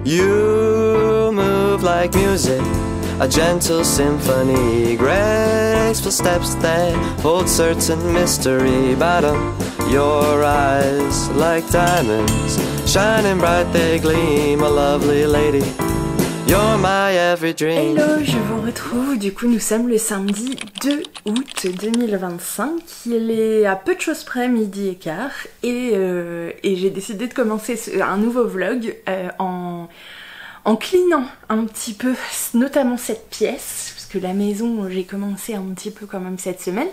You move like music, a gentle symphony, graceful steps that hold certain mystery. Bottom, your eyes like diamonds, shining bright they gleam, a lovely lady. You're my every dream. Hello, je vous retrouve. Du coup, nous sommes le samedi 2 août 2025. Il est à peu de choses près, midi et quart. Et j'ai décidé de commencer un nouveau vlog en cleanant un petit peu, notamment cette pièce. Parce que la maison, j'ai commencé un petit peu quand même cette semaine.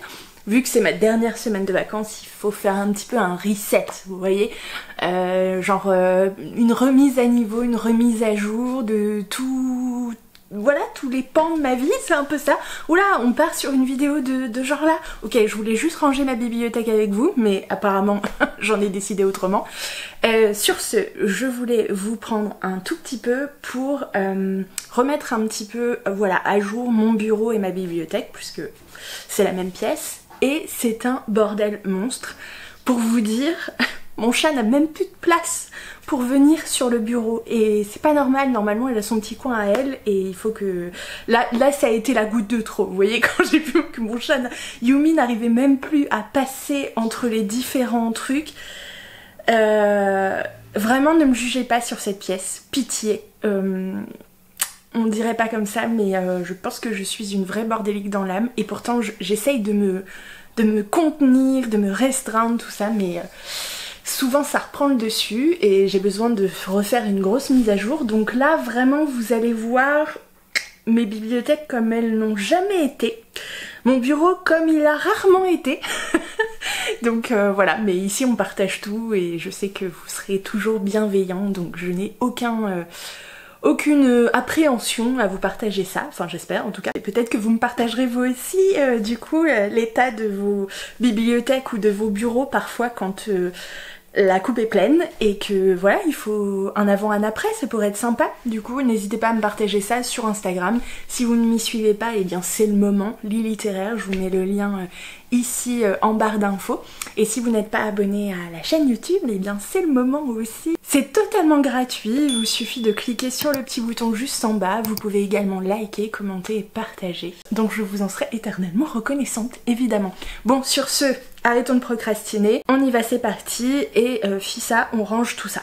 Vu que c'est ma dernière semaine de vacances, il faut faire un petit peu un reset, vous voyez, une remise à niveau, une remise à jour de tout, voilà, tous les pans de ma vie, c'est un peu ça. Oula, on part sur une vidéo de genre là. Ok, je voulais juste ranger ma bibliothèque avec vous, mais apparemment j'en ai décidé autrement. Sur ce, je voulais vous prendre un tout petit peu pour remettre un petit peu, voilà, à jour mon bureau et ma bibliothèque, puisque c'est la même pièce. Et c'est un bordel monstre. Pour vous dire, mon chat n'a même plus de place pour venir sur le bureau. Et c'est pas normal, normalement elle a son petit coin à elle. Et il faut que... Là ça a été la goutte de trop. Vous voyez, quand j'ai vu que mon chat, Yumi, n'arrivait même plus à passer entre les différents trucs. Vraiment, ne me jugez pas sur cette pièce. Pitié. On dirait pas comme ça, mais je pense que je suis une vraie bordélique dans l'âme. Et pourtant, j'essaye de me contenir, de me restreindre, tout ça, mais souvent ça reprend le dessus et j'ai besoin de refaire une grosse mise à jour. Donc là, vraiment, vous allez voir mes bibliothèques comme elles n'ont jamais été. Mon bureau comme il a rarement été. Donc voilà, mais ici on partage tout et je sais que vous serez toujours bienveillants, donc je n'ai aucune appréhension à vous partager ça, enfin j'espère en tout cas. Et peut-être que vous me partagerez vous aussi du coup l'état de vos bibliothèques ou de vos bureaux parfois quand la coupe est pleine et que voilà, il faut un avant un après, ça pourrait être sympa. Du coup n'hésitez pas à me partager ça sur Instagram. Si vous ne m'y suivez pas, et eh bien c'est le moment, Lit littéraire, je vous mets le lien ici en barre d'infos. Et si vous n'êtes pas abonné à la chaîne YouTube, et eh bien c'est le moment aussi. C'est totalement gratuit, il vous suffit de cliquer sur le petit bouton juste en bas. Vous pouvez également liker, commenter et partager. Donc je vous en serai éternellement reconnaissante, évidemment. Bon, sur ce, arrêtons de procrastiner. On y va, c'est parti. Et Fissa, on range tout ça.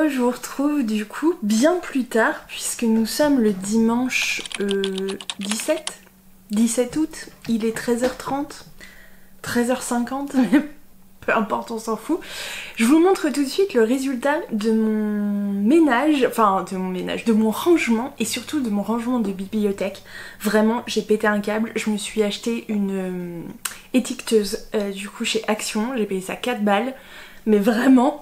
je vous retrouve du coup bien plus tard puisque nous sommes le dimanche 17 août, il est 13h30, 13h50, peu importe, on s'en fout. Je vous montre tout de suite le résultat de mon ménage, de mon rangement et surtout de mon rangement de bibliothèque. Vraiment, j'ai pété un câble, je me suis acheté une étiqueteuse du coup chez Action, j'ai payé ça 4 balles, mais vraiment...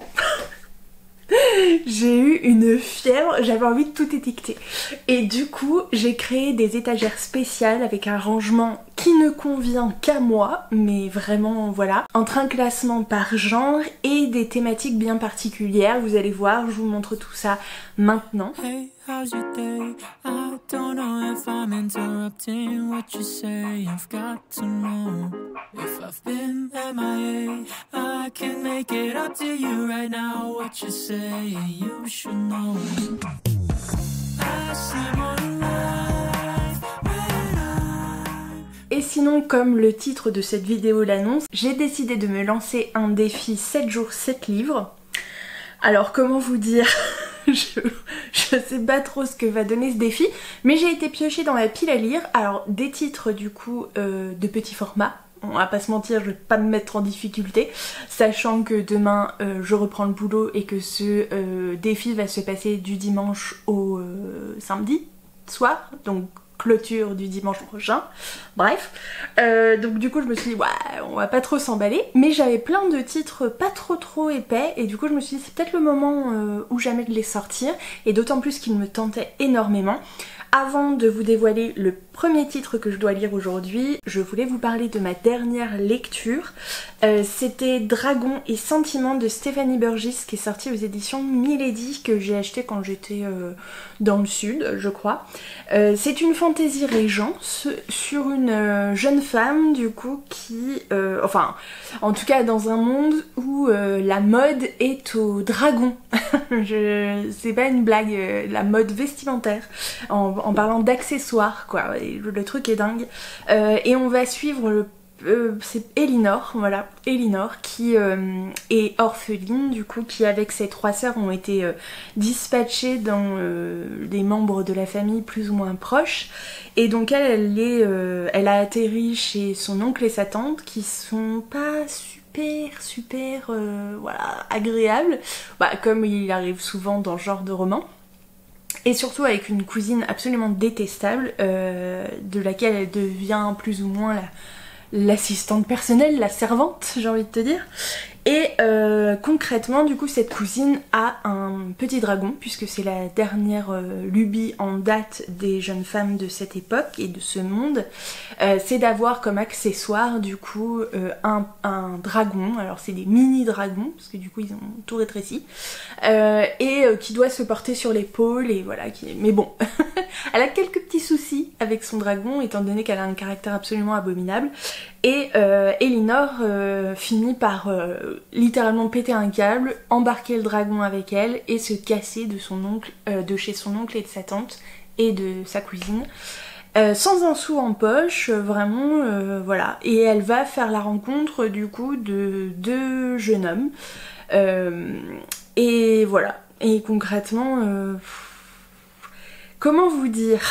J'ai eu une fièvre, j'avais envie de tout étiqueter. Et du coup, j'ai créé des étagères spéciales avec un rangement qui ne convient qu'à moi, mais vraiment voilà. Entre un classement par genre et des thématiques bien particulières, vous allez voir, je vous montre tout ça maintenant. Hey, how's your day? I don't know if I'm interrupting what you say. I've got to know if I've been MIA. I can make it up to you right now. What you say, you should know. I see one life when I'm... Et sinon, comme le titre de cette vidéo l'annonce, j'ai décidé de me lancer un défi 7 jours 7 livres. Alors comment vous dire je sais pas trop ce que va donner ce défi, mais j'ai été piocher dans la pile à lire. Alors des titres du coup de petit format, on va pas se mentir, je vais pas me mettre en difficulté, sachant que demain je reprends le boulot et que ce défi va se passer du dimanche au samedi soir, donc clôture du dimanche prochain, bref. Donc du coup je me suis dit ouais, on va pas trop s'emballer, mais j'avais plein de titres pas trop épais et du coup je me suis dit c'est peut-être le moment ou jamais de les sortir, et d'autant plus qu'ils me tentaient énormément. Avant de vous dévoiler le premier titre que je dois lire aujourd'hui, je voulais vous parler de ma dernière lecture. C'était Dragon et Sentiments de Stéphanie Burgis qui est sorti aux éditions Milady, que j'ai acheté quand j'étais dans le sud, je crois. C'est une fantaisie régence sur une jeune femme du coup qui... en tout cas dans un monde où la mode est au dragon. C'est pas une blague, la mode vestimentaire, en parlant d'accessoires quoi, et le truc est dingue. Et on va suivre c'est Elinor, voilà, Elinor qui est orpheline du coup, qui avec ses 3 sœurs ont été dispatchées dans des membres de la famille plus ou moins proches, et donc elle a atterri chez son oncle et sa tante qui sont pas super voilà, agréables, comme il arrive souvent dans ce genre de roman. Et surtout avec une cousine absolument détestable, de laquelle elle devient plus ou moins l'assistante personnelle, la servante, j'ai envie de te dire. Et concrètement, du coup, cette cousine a un petit dragon, puisque c'est la dernière lubie en date des jeunes femmes de cette époque et de ce monde. C'est d'avoir comme accessoire, du coup, un dragon. Alors, c'est des mini-dragons, parce que du coup, ils ont tout rétréci. Et qui doit se porter sur l'épaule, et voilà. Mais bon, elle a quelques petits soucis avec son dragon, étant donné qu'elle a un caractère absolument abominable. Et Elinor finit par littéralement péter un câble, embarquer le dragon avec elle et se casser de chez son oncle et de sa tante et de sa cousine. Sans un sou en poche, vraiment, voilà. Et elle va faire la rencontre du coup de 2 jeunes hommes. Et voilà. Et concrètement, comment vous dire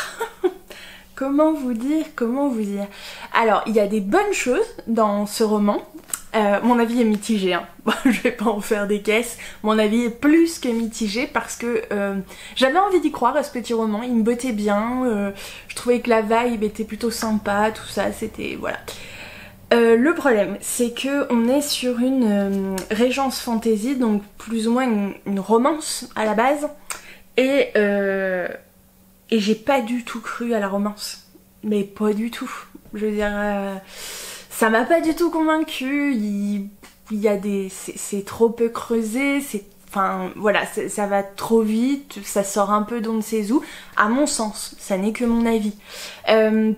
Comment vous dire Alors, il y a des bonnes choses dans ce roman. Mon avis est mitigé, hein. Je vais pas en faire des caisses. Mon avis est plus que mitigé parce que j'avais envie d'y croire à ce petit roman. Il me bottait bien. Je trouvais que la vibe était plutôt sympa, tout ça, c'était... voilà. Le problème, c'est que on est sur une régence fantasy, donc plus ou moins une romance à la base. Et j'ai pas du tout cru à la romance. Mais pas du tout. Je veux dire, ça m'a pas du tout convaincue. Il y a des... c'est trop peu creusé, enfin voilà, ça va trop vite, ça sort un peu d'on ne sait où, à mon sens, ça n'est que mon avis.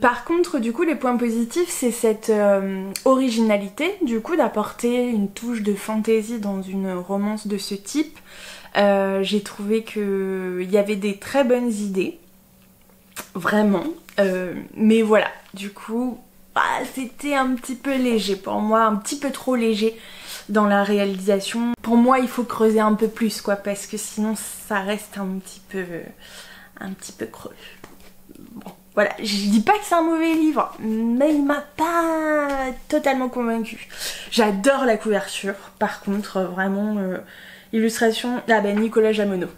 Par contre, du coup, les points positifs, c'est cette originalité, du coup, d'apporter une touche de fantaisie dans une romance de ce type. J'ai trouvé qu'il y avait des très bonnes idées, vraiment, mais voilà, du coup, c'était un petit peu léger pour moi, un petit peu trop léger dans la réalisation. Pour moi, il faut creuser un peu plus, quoi, parce que sinon ça reste un petit peu creux. Bon, voilà, je dis pas que c'est un mauvais livre, mais il m'a pas totalement convaincue. J'adore la couverture, par contre, vraiment, illustration, ah ben Nicolas Jamonot.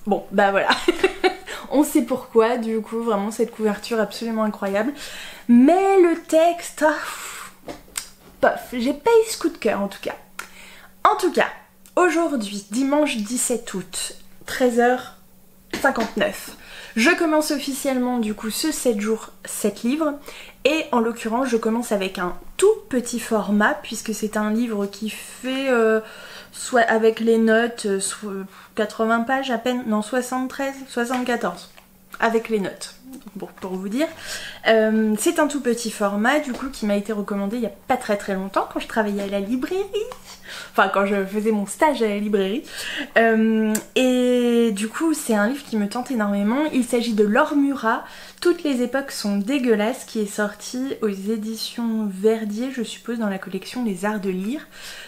Bon, bah voilà. On sait pourquoi, du coup, vraiment cette couverture absolument incroyable. Mais le texte, pof, j'ai pas eu ce coup de cœur en tout cas. En tout cas, aujourd'hui, dimanche 17 août, 13h59, je commence officiellement du coup ce 7 jours, 7 livres. Et en l'occurrence, je commence avec un tout petit format, puisque c'est un livre qui fait... soit avec les notes, 80 pages à peine, non 73, 74, avec les notes, bon, pour vous dire. C'est un tout petit format du coup qui m'a été recommandé il y a pas très longtemps quand je travaillais à la librairie, enfin quand je faisais mon stage à la librairie. Et du coup c'est un livre qui me tente énormément. Il s'agit de Laure Murat, Toutes les époques sont dégueulasses, qui est sorti aux éditions Verdier, je suppose dans la collection Les Arts de lire.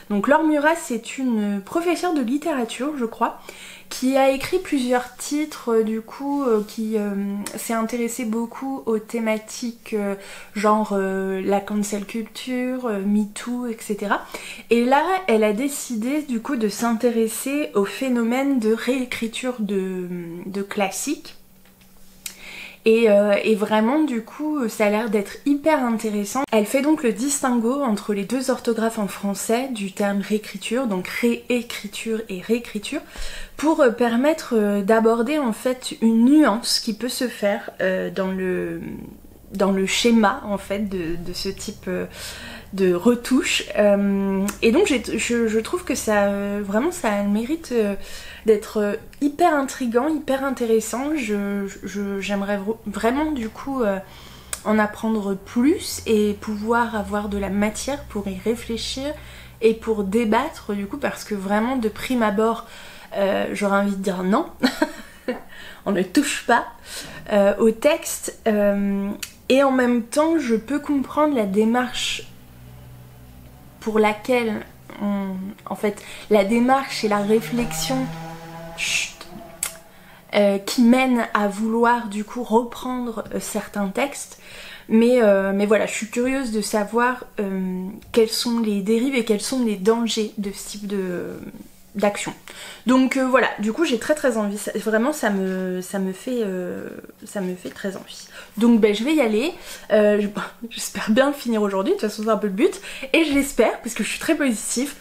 Donc Laure Murat, c'est une professeure de littérature, je crois, qui a écrit plusieurs titres, du coup, qui s'est intéressée beaucoup aux thématiques genre la cancel culture, MeToo, etc. Et là, elle a décidé du coup de s'intéresser au phénomène de réécriture de classiques. Et vraiment du coup ça a l'air d'être hyper intéressant. Elle fait donc le distinguo entre les deux orthographes en français du terme réécriture, donc réécriture et réécriture, pour permettre d'aborder en fait une nuance qui peut se faire dans le schéma en fait de ce type de retouche. Et donc je trouve que ça vraiment ça a le mérite d'être hyper intriguant, hyper intéressant. J'aimerais vraiment du coup en apprendre plus et pouvoir avoir de la matière pour y réfléchir et pour débattre du coup, parce que vraiment de prime abord j'aurais envie de dire non. On ne touche pas au texte, et en même temps je peux comprendre la démarche pour laquelle en fait la démarche et la réflexion qui mène à vouloir du coup reprendre certains textes, mais voilà, je suis curieuse de savoir quelles sont les dérives et quels sont les dangers de ce type d'action. Donc voilà, du coup j'ai très envie, vraiment ça me fait très envie. Donc je vais y aller, j'espère bien le finir aujourd'hui, de toute façon c'est un peu le but, et je l'espère, parce que je suis très positive,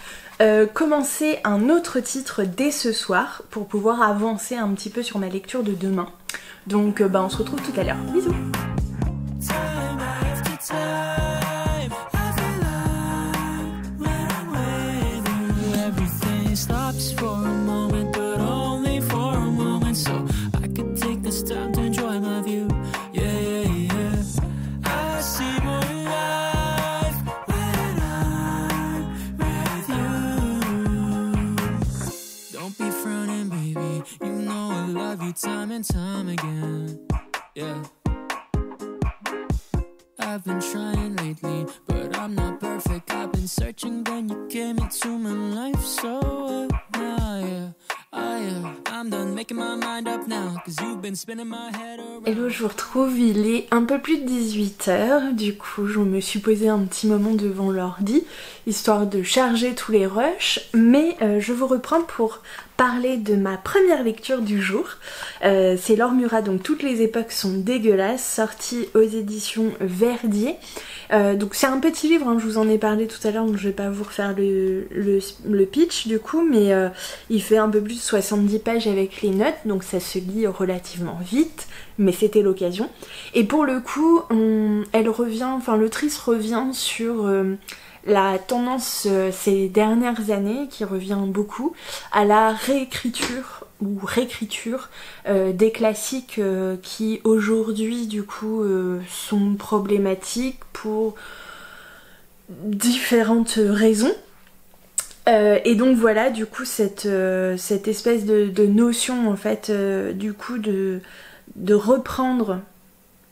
commencer un autre titre dès ce soir pour pouvoir avancer un petit peu sur ma lecture de demain. Donc on se retrouve tout à l'heure. Bisous. Time and time again, yeah. I've been trying lately, but I'm not perfect. I've been searching, then you came into my life, so I'm done making my mind up now, cause you've been spinning my head around. Hello, je vous retrouve, il est un peu plus de 18h, du coup je me suis posé un petit moment devant l'ordi, histoire de charger tous les rushs, mais je vous reprends pour parler de ma première lecture du jour. C'est Laure Murat, donc Toutes les époques sont dégueulasses, sorti aux éditions Verdier. Donc c'est un petit livre, hein, je vous en ai parlé tout à l'heure, donc je vais pas vous refaire le pitch du coup, mais il fait un peu plus de 70 pages avec les notes, donc ça se lit relativement vite, mais c'était l'occasion. Et pour le coup, l'autrice revient sur la tendance ces dernières années, qui revient beaucoup, à la réécriture ou réécriture des classiques qui aujourd'hui du coup sont problématiques pour différentes raisons. Et donc voilà, du coup cette espèce de notion en fait du coup de reprendre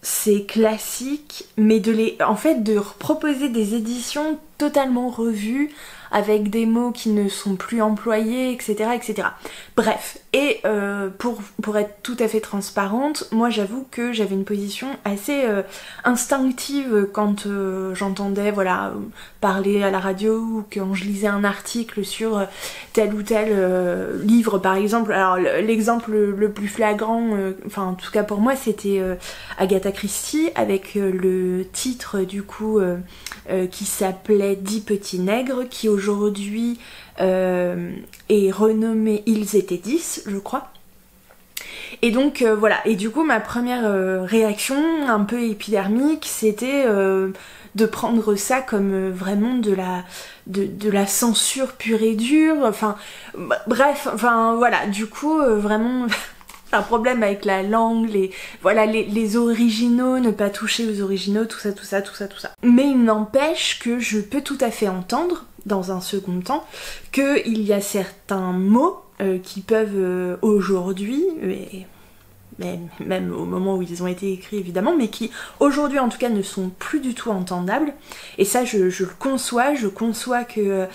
ces classiques, mais de proposer des éditions totalement revues, avec des mots qui ne sont plus employés, etc. etc. Bref, et pour être tout à fait transparente, moi j'avoue que j'avais une position assez instinctive quand j'entendais voilà, parler à la radio ou quand je lisais un article sur tel ou tel livre par exemple. Alors l'exemple le plus flagrant, enfin en tout cas pour moi, c'était Agatha Christie avec le titre du coup qui s'appelait 10 petits nègres, qui aujourd'hui est renommé Ils étaient 10, je crois. Et donc voilà, et du coup ma première réaction un peu épidermique, c'était de prendre ça comme vraiment de la censure pure et dure, enfin bref, enfin voilà, du coup vraiment un problème avec la langue, les originaux, ne pas toucher aux originaux, tout ça. Mais il n'empêche que je peux tout à fait entendre, dans un second temps, qu'il y a certains mots qui peuvent aujourd'hui, même au moment où ils ont été écrits évidemment, mais qui aujourd'hui en tout cas ne sont plus du tout entendables. Et ça je le conçois, je conçois que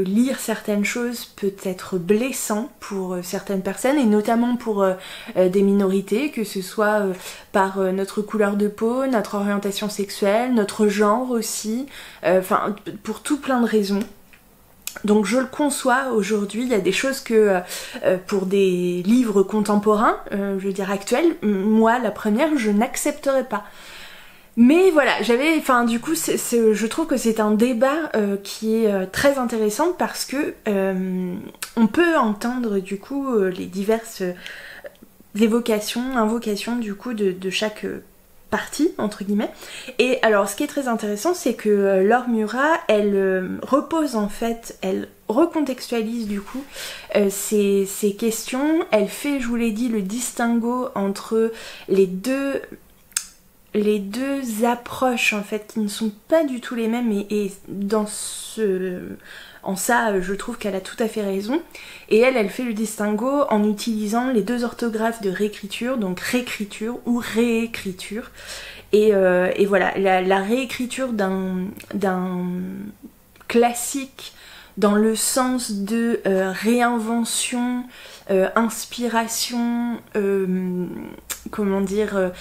lire certaines choses peut être blessant pour certaines personnes, et notamment pour des minorités, que ce soit par notre couleur de peau, notre orientation sexuelle, notre genre aussi, enfin pour tout plein de raisons. Donc je le conçois aujourd'hui, il y a des choses que pour des livres contemporains, je veux dire actuels, moi la première je n'accepterais pas. Mais voilà, du coup je trouve que c'est un débat qui est très intéressant parce que on peut entendre du coup les diverses invocations du coup de chaque partie, entre guillemets. Et alors ce qui est très intéressant, c'est que Laure Murat, elle repose en fait, elle recontextualise du coup ces questions, elle fait, je vous l'ai dit, le distinguo entre les deux approches en fait qui ne sont pas du tout les mêmes, et en ça je trouve qu'elle a tout à fait raison, et elle fait le distinguo en utilisant les deux orthographes de réécriture, donc réécriture ou réécriture, et voilà, la réécriture d'un classique dans le sens de réinvention, inspiration, comment dire,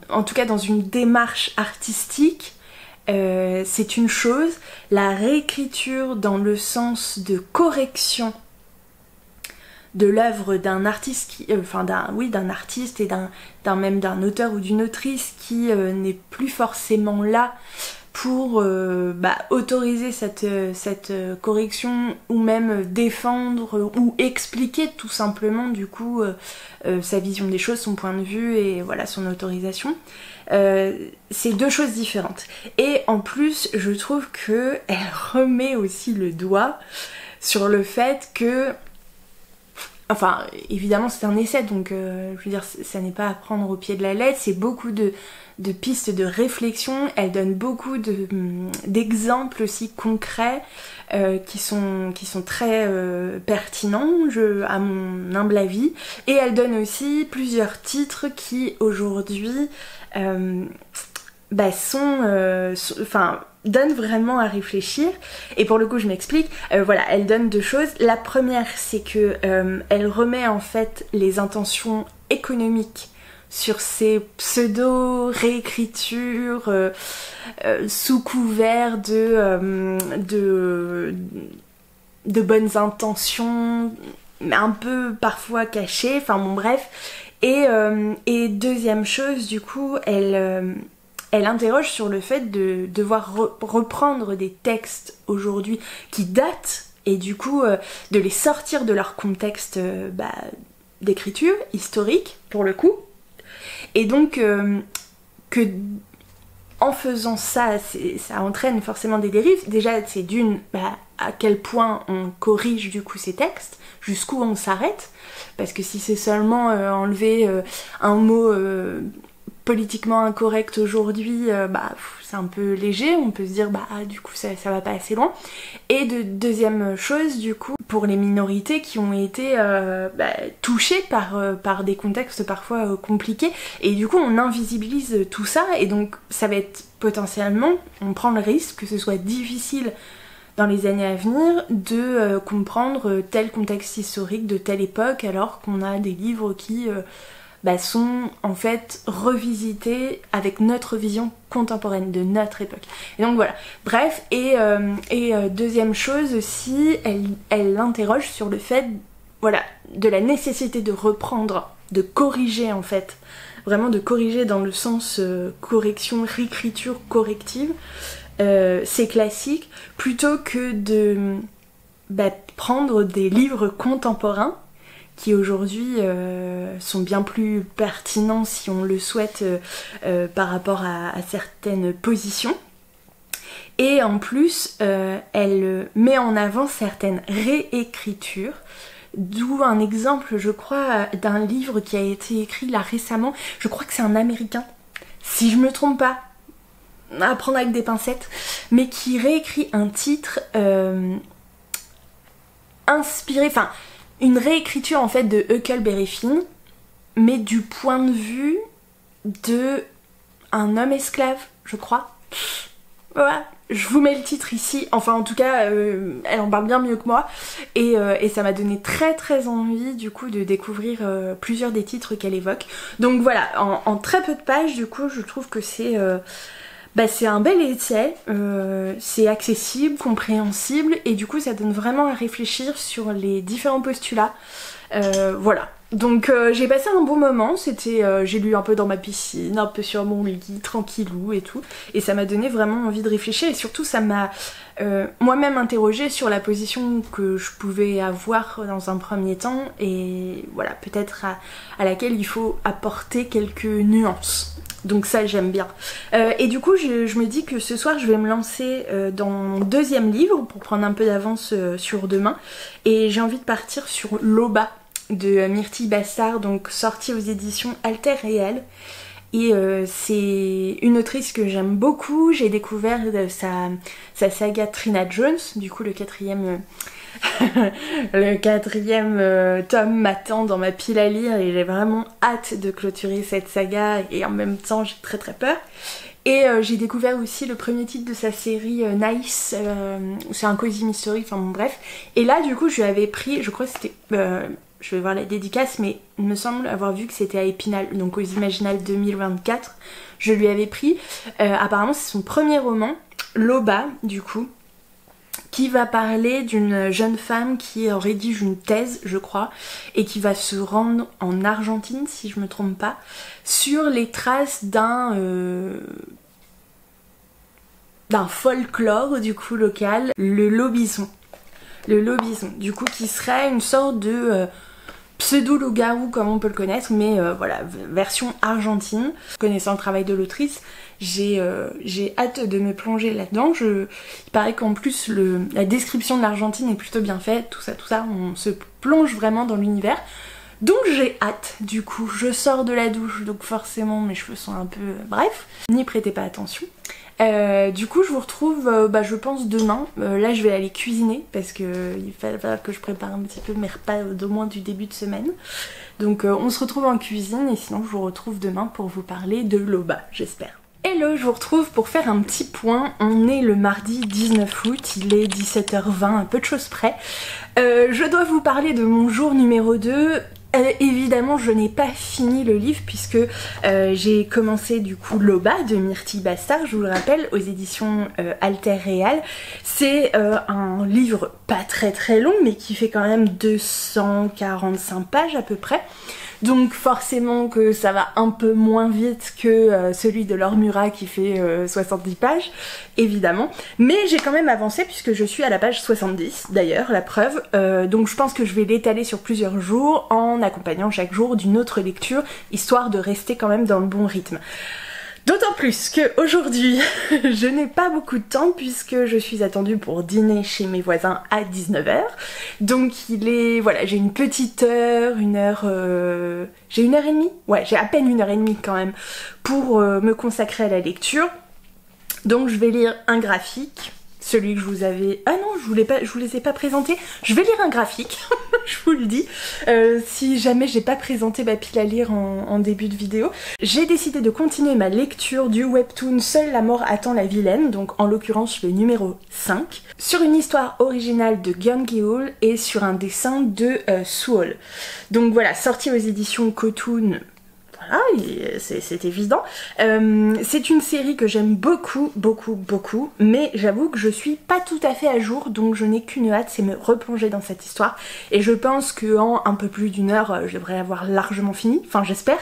en tout cas dans une démarche artistique, c'est une chose. La réécriture dans le sens de correction de l'œuvre d'un artiste, d'un artiste et d'un auteur ou d'une autrice qui n'est plus forcément là pour autoriser cette correction, ou même défendre ou expliquer tout simplement du coup sa vision des choses, son point de vue et voilà son autorisation. C'est deux choses différentes. Et en plus, je trouve que elle remet aussi le doigt sur le fait que, enfin, évidemment c'est un essai, donc je veux dire, ça n'est pas à prendre au pied de la lettre, c'est beaucoup de pistes de réflexion, elle donne beaucoup d'exemples aussi concrets qui sont très pertinents, à mon humble avis, et elle donne aussi plusieurs titres qui aujourd'hui donne vraiment à réfléchir. Et pour le coup je m'explique, voilà, elle donne deux choses. La première, c'est que elle remet en fait les intentions économiques sur ces pseudo-réécritures sous couvert de bonnes intentions, mais un peu parfois cachées, enfin bon bref. Et deuxième chose, du coup, elle interroge sur le fait de devoir reprendre des textes aujourd'hui qui datent, et du coup de les sortir de leur contexte d'écriture historique pour le coup, et donc que en faisant ça, ça entraîne forcément des dérives. Déjà c'est à quel point on corrige du coup ces textes, jusqu'où on s'arrête, parce que si c'est seulement enlever un mot politiquement incorrect aujourd'hui, c'est un peu léger, on peut se dire du coup ça va pas assez loin. Et deuxième chose, du coup, pour les minorités qui ont été touchées par des contextes parfois compliqués, et du coup on invisibilise tout ça, et donc ça va être potentiellement, on prend le risque que ce soit difficile dans les années à venir de comprendre tel contexte historique de telle époque, alors qu'on a des livres qui sont en fait revisités avec notre vision contemporaine de notre époque. Et donc voilà, bref, et deuxième chose aussi, elle interroge sur le fait, voilà, de la nécessité de reprendre, de corriger en fait, vraiment de corriger dans le sens correction, réécriture corrective, c'est classique, plutôt que de prendre des livres contemporains qui aujourd'hui sont bien plus pertinents si on le souhaite par rapport à certaines positions. Et en plus, elle met en avant certaines réécritures, d'où un exemple, je crois, d'un livre qui a été écrit là récemment, je crois que c'est un américain, si je me trompe pas, à prendre avec des pincettes, mais qui réécrit un titre inspiré, enfin une réécriture en fait de Huckleberry Finn, mais du point de vue de un homme esclave, je crois. Voilà, je vous mets le titre ici, enfin en tout cas elle en parle bien mieux que moi, et ça m'a donné très très envie du coup de découvrir plusieurs des titres qu'elle évoque. Donc voilà, en très peu de pages du coup je trouve que c'est un bel essai, c'est accessible, compréhensible, et du coup ça donne vraiment à réfléchir sur les différents postulats. Voilà. Donc j'ai passé un bon moment, j'ai lu un peu dans ma piscine, un peu sur mon lit, tranquillou et tout, et ça m'a donné vraiment envie de réfléchir, et surtout ça m'a moi-même interrogée sur la position que je pouvais avoir dans un premier temps, et voilà, peut-être à laquelle il faut apporter quelques nuances. Donc ça j'aime bien. Et du coup je me dis que ce soir je vais me lancer dans mon deuxième livre pour prendre un peu d'avance sur demain, et j'ai envie de partir sur Loba de Myrtille Bastard, donc sortie aux éditions Alter Réel. Et c'est une autrice que j'aime beaucoup, j'ai découvert sa saga Trina Jones, du coup le quatrième tome m'attend dans ma pile à lire, et j'ai vraiment hâte de clôturer cette saga, et en même temps j'ai très très peur. Et j'ai découvert aussi le premier titre de sa série Nice, c'est un cosy mystery, enfin bon bref. Et là du coup je lui avais pris, je crois que c'était... je vais voir la dédicace, mais il me semble avoir vu que c'était à Épinal, donc aux Imaginales 2024. Je lui avais pris, apparemment c'est son premier roman, Loba, du coup, qui va parler d'une jeune femme qui rédige une thèse, je crois, et qui va se rendre en Argentine, si je me trompe pas, sur les traces d'un folklore, du coup, local, le lobison. Le lobison, du coup, qui serait une sorte de... pseudo-loup-garou comme on peut le connaître, mais voilà, version argentine. Connaissant le travail de l'autrice, j'ai hâte de me plonger là-dedans. Il paraît qu'en plus la description de l'Argentine est plutôt bien faite, tout ça, on se plonge vraiment dans l'univers. Donc j'ai hâte, du coup, je sors de la douche, donc forcément mes cheveux sont un peu... Bref, n'y prêtez pas attention. Du coup je vous retrouve je pense demain. Là je vais aller cuisiner parce que il va falloir que je prépare un petit peu mes repas d'au moins du début de semaine. Donc on se retrouve en cuisine, et sinon je vous retrouve demain pour vous parler de Loba, j'espère. Hello, je vous retrouve pour faire un petit point. On est le mardi 19 août, il est 17h20, un peu de choses près. Je dois vous parler de mon jour numéro 2. Évidemment je n'ai pas fini le livre puisque j'ai commencé du coup Loba de Myrtille Bastard, je vous le rappelle, aux éditions Alter Réal. C'est un livre pas très très long, mais qui fait quand même 245 pages à peu près. Donc forcément que ça va un peu moins vite que celui de Laure Murat qui fait 70 pages, évidemment. Mais j'ai quand même avancé puisque je suis à la page 70 d'ailleurs, la preuve. Donc je pense que je vais l'étaler sur plusieurs jours en accompagnant chaque jour d'une autre lecture, histoire de rester quand même dans le bon rythme. D'autant plus que aujourd'hui je n'ai pas beaucoup de temps puisque je suis attendue pour dîner chez mes voisins à 19h. Donc il est... voilà, j'ai une petite heure, j'ai 1h30. Ouais, j'ai à peine 1h30 quand même pour me consacrer à la lecture. Donc je vais lire un graphique, celui que je vous avais... Ah non, je vous les ai pas présentés. Je vais lire un graphique, je vous le dis. Si jamais j'ai pas présenté ma pile à lire en début de vidéo. J'ai décidé de continuer ma lecture du webtoon Seule la mort attend la vilaine, donc en l'occurrence le numéro 5, sur une histoire originale de Geol et sur un dessin de Suol. Donc voilà, sorti aux éditions Cotoon. Voilà, c'est évident. C'est une série que j'aime beaucoup, mais j'avoue que je suis pas tout à fait à jour, donc je n'ai qu'une hâte, c'est me replonger dans cette histoire. Et je pense qu'en un peu plus d'une heure, je devrais avoir largement fini, enfin j'espère.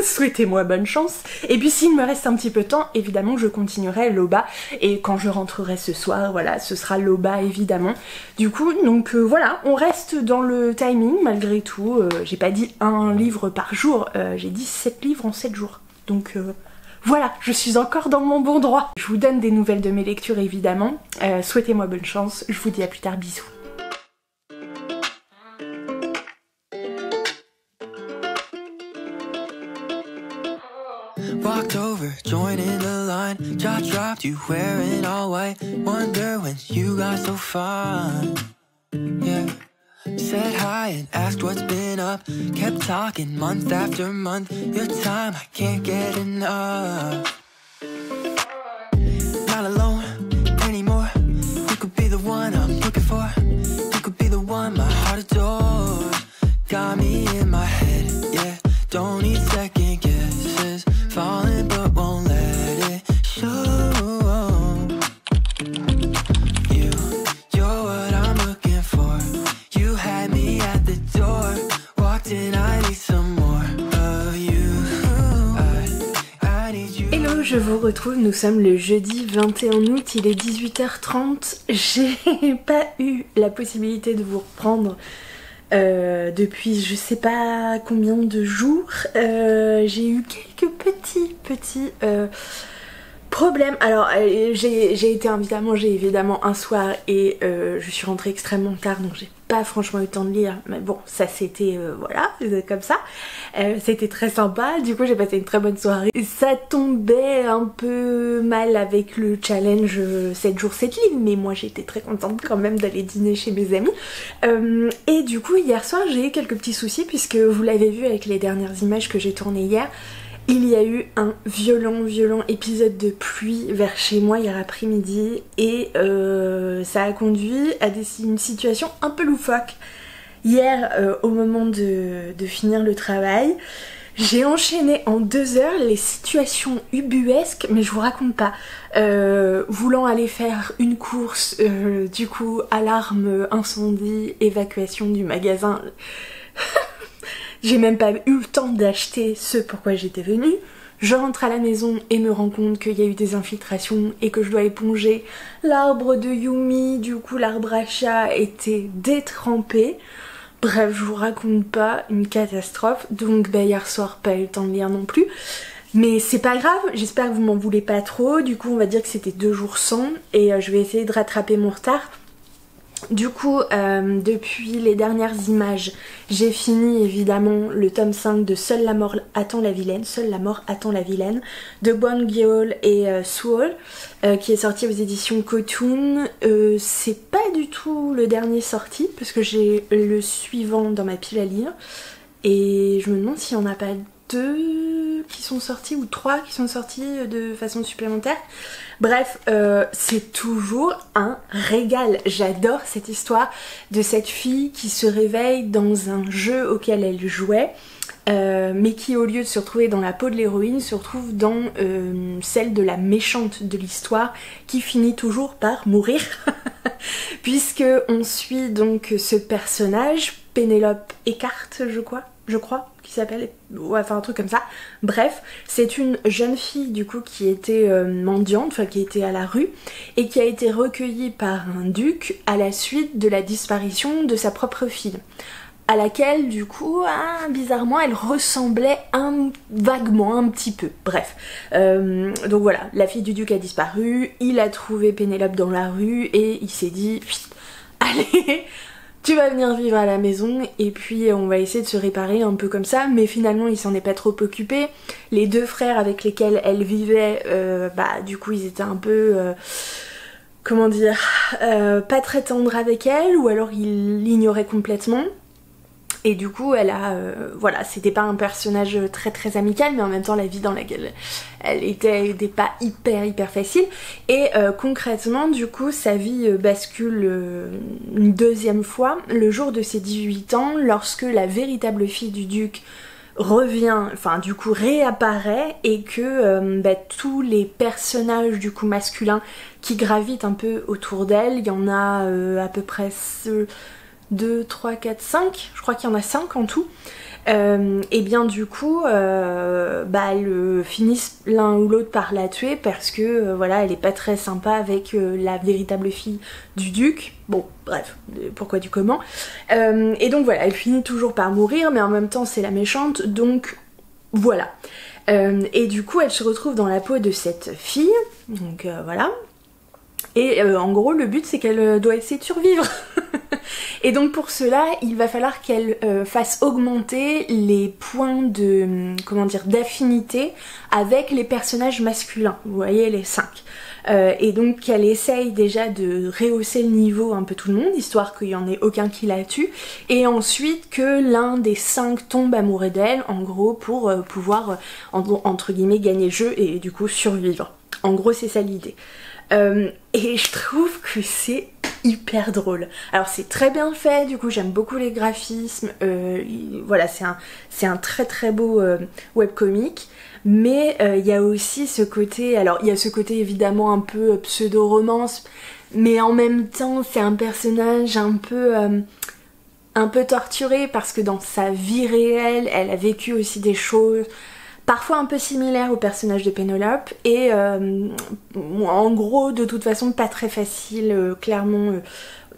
Souhaitez-moi bonne chance. Et puis s'il me reste un petit peu de temps, évidemment je continuerai l'OBA, et quand je rentrerai ce soir, voilà, ce sera l'OBA évidemment. Du coup, donc voilà, on reste dans le timing malgré tout. J'ai pas dit un livre par jour, j'ai dit 7 livres en 7 jours. Donc voilà, je suis encore dans mon bon droit. Je vous donne des nouvelles de mes lectures évidemment. Souhaitez-moi bonne chance. Je vous dis à plus tard, bisous. Walked over, joined in the line, jaw dropped, you wearing all white. Wonder when you got so fine. Yeah. Said hi and asked what's been up. Kept talking month after month. Your time, I can't get enough. Not alone anymore. You could be the one I'm looking for. You could be the one my heart adores. Got me in my head, yeah. Don't need second guesses. Falling but won't let it show. You're what I'm looking for. You had me at the door. Walked in, I need some more of you. I need you. Hello, je vous retrouve, nous sommes le jeudi 21 août, il est 18h30. J'ai pas eu la possibilité de vous reprendre depuis je sais pas combien de jours. J'ai eu quelques petits problèmes. Alors j'ai été invitée à manger évidemment un soir et je suis rentrée extrêmement tard, donc j'ai pas franchement eu le temps de lire, mais bon, ça c'était voilà, comme ça. C'était très sympa, du coup j'ai passé une très bonne soirée. Ça tombait un peu mal avec le challenge 7 jours 7 livres, mais moi j'étais très contente quand même d'aller dîner chez mes amis. Et du coup hier soir j'ai eu quelques petits soucis, puisque vous l'avez vu avec les dernières images que j'ai tournées hier. Il y a eu un violent épisode de pluie vers chez moi hier après-midi et ça a conduit à une situation un peu loufoque. Hier, au moment de finir le travail, j'ai enchaîné en 2 heures les situations ubuesques, mais je vous raconte pas. Voulant aller faire une course, du coup, alarme, incendie, évacuation du magasin... J'ai même pas eu le temps d'acheter ce pourquoi j'étais venue. Je rentre à la maison et me rends compte qu'il y a eu des infiltrations et que je dois éponger l'arbre de Yumi. Du coup, l'arbre à chat était détrempé. Bref, je vous raconte pas, une catastrophe. Donc hier soir, pas eu le temps de lire non plus. Mais c'est pas grave, j'espère que vous m'en voulez pas trop. Du coup, on va dire que c'était 2 jours sans et je vais essayer de rattraper mon retard. Du coup, depuis les dernières images, j'ai fini évidemment le tome 5 de Seule la mort attend la vilaine, Seule la mort attend la vilaine, de Bwang Geol et Suol, qui est sorti aux éditions Cotoon. C'est pas du tout le dernier sorti, parce que j'ai le suivant dans ma pile à lire, et je me demande s'il y en a pas 2 qui sont sortis ou 3 qui sont sortis de façon supplémentaire. Bref, c'est toujours un régal. J'adore cette histoire de cette fille qui se réveille dans un jeu auquel elle jouait, mais qui au lieu de se retrouver dans la peau de l'héroïne se retrouve dans celle de la méchante de l'histoire, qui finit toujours par mourir puisque on suit donc ce personnage, Pénélope Eckart, je crois, qui s'appelle, ouais, enfin un truc comme ça. Bref, c'est une jeune fille du coup qui était mendiante, enfin qui était à la rue, et qui a été recueillie par un duc à la suite de la disparition de sa propre fille, à laquelle du coup, bizarrement, elle ressemblait vaguement, un petit peu. Bref, donc voilà, la fille du duc a disparu, il a trouvé Pénélope dans la rue et il s'est dit, allez, tu vas venir vivre à la maison et puis on va essayer de se réparer un peu comme ça. Mais finalement il s'en est pas trop occupé. Les 2 frères avec lesquels elle vivait, du coup ils étaient un peu comment dire, pas très tendre avec elle, ou alors il l'ignorait complètement. Et du coup, elle a, voilà, c'était pas un personnage très très amical, mais en même temps, la vie dans laquelle elle était pas hyper facile. Et concrètement, du coup, sa vie bascule une deuxième fois, le jour de ses 18 ans, lorsque la véritable fille du duc revient, enfin du coup réapparaît, et que tous les personnages du coup masculins qui gravitent un peu autour d'elle, il y en a à peu près 2, 3, 4, 5, je crois qu'il y en a 5 en tout, et bien du coup elles finissent l'un ou l'autre par la tuer parce que voilà, elle est pas très sympa avec la véritable fille du duc. Bon bref, pourquoi du comment. Et donc voilà, elle finit toujours par mourir, mais en même temps c'est la méchante, donc voilà. Et du coup elle se retrouve dans la peau de cette fille, donc voilà. Et en gros le but c'est qu'elle doit essayer de survivre. Et donc pour cela il va falloir qu'elle fasse augmenter les points de, comment dire, d'affinité avec les personnages masculins, vous voyez les 5. Et donc qu'elle essaye déjà de rehausser le niveau un peu tout le monde, histoire qu'il n'y en ait aucun qui la tue, et ensuite que l'un des 5 tombe amoureux d'elle, en gros, pour pouvoir entre guillemets gagner le jeu et du coup survivre. En gros c'est ça l'idée. Et je trouve que c'est hyper drôle. Alors c'est très bien fait, du coup j'aime beaucoup les graphismes, voilà, c'est un très très beau webcomic, mais il y a aussi ce côté, alors il y a ce côté évidemment un peu pseudo-romance, mais en même temps c'est un personnage un peu torturé, parce que dans sa vie réelle elle a vécu aussi des choses parfois un peu similaire au personnage de Pénélope, et en gros de toute façon pas très facile, clairement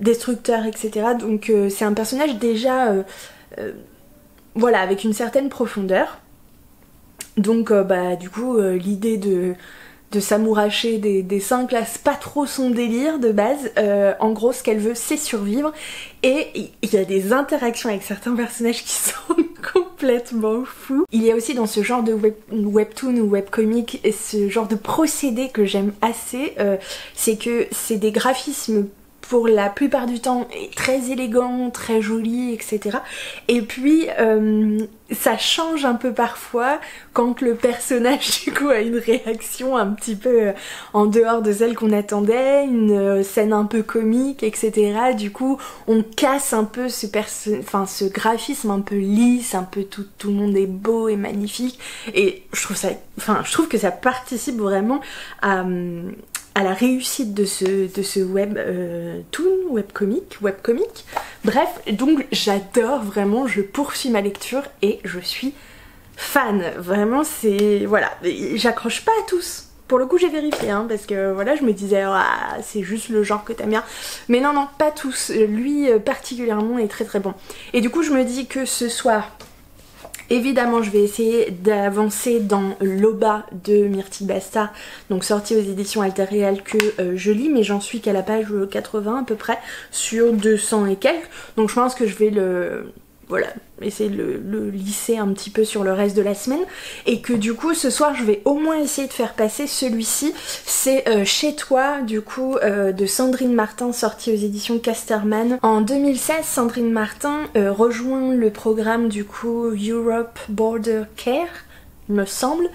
destructeur, etc. Donc c'est un personnage déjà voilà, avec une certaine profondeur. Donc du coup l'idée de s'amouracher des 5 là, c'est pas trop son délire de base. En gros ce qu'elle veut c'est survivre, et il y a des interactions avec certains personnages qui sont complètement fous. Il y a aussi dans ce genre de webtoon ou webcomic ce genre de procédé que j'aime assez, c'est que c'est des graphismes pour la plupart du temps très élégants, très jolis, etc. Et puis ça change un peu parfois quand le personnage du coup a une réaction un petit peu en dehors de celle qu'on attendait, une scène un peu comique, etc. Du coup on casse un peu ce graphisme un peu lisse, un peu tout le monde est beau et magnifique, et je trouve que ça participe vraiment à la réussite de ce webcomic. Bref, donc j'adore vraiment, je poursuis ma lecture et je suis fan. Vraiment c'est... voilà, j'accroche pas à tous. Pour le coup j'ai vérifié, hein, parce que voilà, je me disais c'est juste le genre que t'aimes bien. Mais non, pas tous. Lui particulièrement est très très bon. Et du coup je me dis que ce soir, évidemment je vais essayer d'avancer dans l'Oba de Myrtille Bastard, donc sorti aux éditions Alter Real, que je lis, mais j'en suis qu'à la page 80 à peu près, sur 200 et quelques, donc je pense que je vais essayer de le lisser un petit peu sur le reste de la semaine, et que du coup ce soir je vais au moins essayer de faire passer celui-ci. C'est Chez toi du coup de Sandrine Martin, sorti aux éditions Casterman. En 2016 Sandrine Martin rejoint le programme du coup Europe Border Care, il me semble,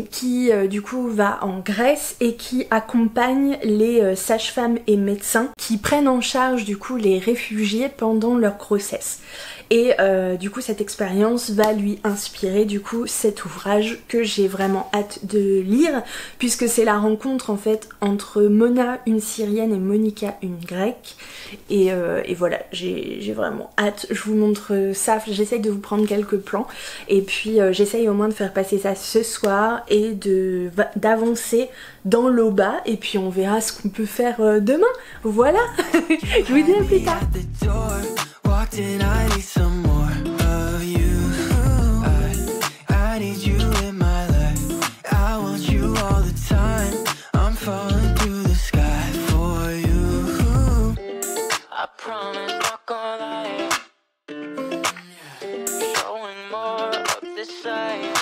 qui du coup va en Grèce et qui accompagne les sages-femmes et médecins qui prennent en charge du coup les réfugiés pendant leur grossesse. Et du coup cette expérience va lui inspirer du coup cet ouvrage que j'ai vraiment hâte de lire, puisque c'est la rencontre en fait entre Mona, une Syrienne, et Monica, une Grecque, et voilà, j'ai vraiment hâte. Je vous montre ça, j'essaye de vous prendre quelques plans, et puis j'essaye au moins de faire passer ça ce soir et d'avancer dans l'Oba, et puis on verra ce qu'on peut faire demain. Voilà. Je vous dis à plus tard. Walked in, I need some more of you. I need you in my life. I want you all the time. I'm falling through the sky for you. I promise not gonna lie. Showing more of this side.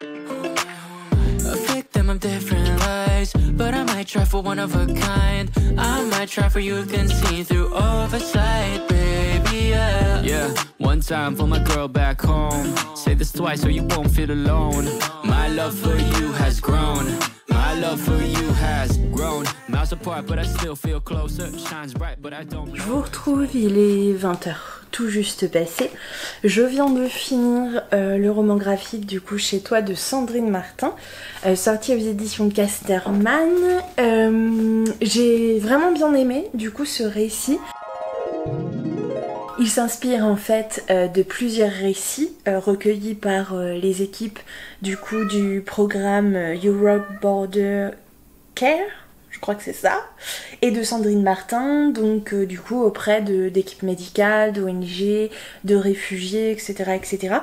A victim dream of different lives, but I might try for one of a kind. I might try for you can see through oversight, baby, yeah. Yeah, one time for my girl back home. Say this twice so you won't feel alone. My love for you has grown. My love for you has grown. Miles apart but I still feel closer. Shines bright but I don't. Je vous retrouve, il est 20h, tout juste passé. Je viens de finir le roman graphique du coup Chez toi de Sandrine Martin, sorti aux éditions Casterman. J'ai vraiment bien aimé du coup ce récit. Il s'inspire en fait de plusieurs récits recueillis par les équipes du coup du programme Europe Border Care, je crois que c'est ça, et de Sandrine Martin, donc du coup auprès d'équipes médicales, d'ONG, de réfugiés, etc. etc.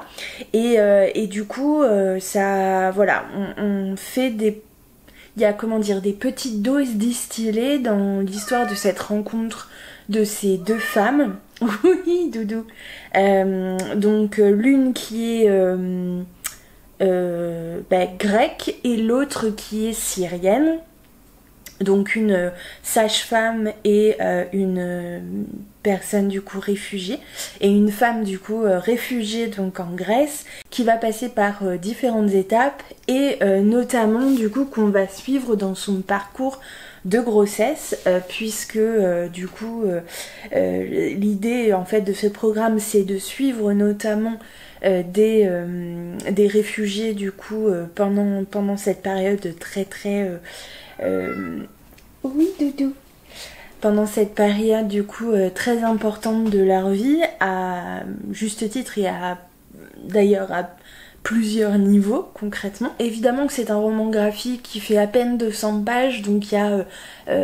Et du coup ça, voilà, on fait des... Il y a comment dire, des petites doses distillées dans l'histoire de cette rencontre de ces deux femmes. Oui, doudou. Donc l'une qui est grecque et l'autre qui est syrienne. Donc une sage-femme et une personne du coup réfugiée, et une femme du coup réfugiée donc en Grèce, qui va passer par différentes étapes et notamment du coup qu'on va suivre dans son parcours de grossesse, puisque du coup l'idée en fait de ce programme c'est de suivre notamment des réfugiés du coup pendant cette période très oui doudou, pendant cette période du coup très importante de leur vie, à juste titre et d'ailleurs à plusieurs niveaux concrètement. Évidemment que c'est un roman graphique qui fait à peine 200 pages, donc il y a